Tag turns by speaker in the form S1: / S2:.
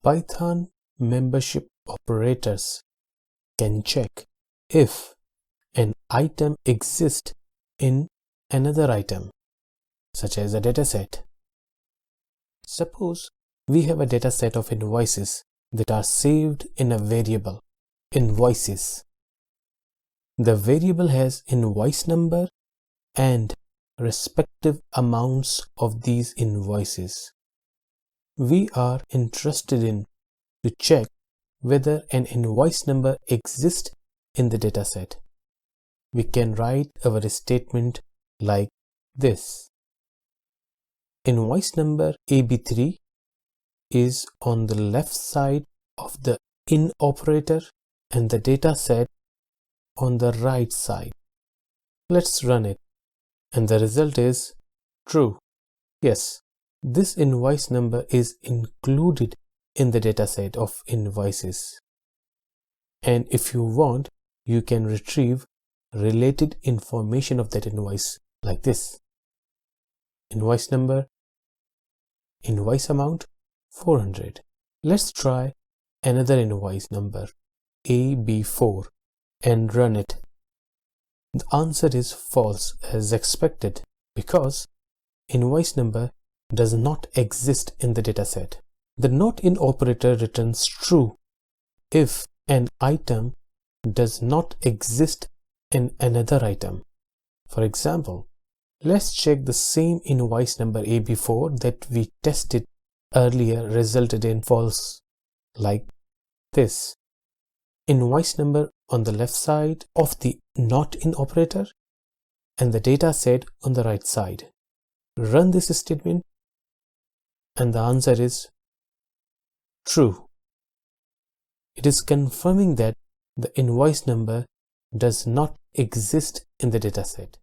S1: Python membership operators can check if an item exists in another item, such as a dataset. Suppose we have a dataset of invoices that are saved in a variable, invoices. The variable has invoice number and respective amounts of these invoices. We are interested in to check whether an invoice number exists in the dataset. We can write our statement like this. Invoice number AB3 is on the left side of the in operator and the dataset on the right side. Let's run it, and the result is true. Yes, this invoice number is included in the dataset of invoices. And if you want, you can retrieve related information of that invoice like this. Invoice number, invoice amount 400. Let's try another invoice number AB4 and run it. The answer is false as expected because invoice number does not exist in the dataset. The not in operator returns true if an item does not exist in another item. For example, let's check the same invoice number AB4 that we tested earlier resulted in false, like this. Invoice number on the left side of the not in operator and the data set on the right side. Run this statement and the answer is true. It is confirming that the invoice number does not exist in the dataset.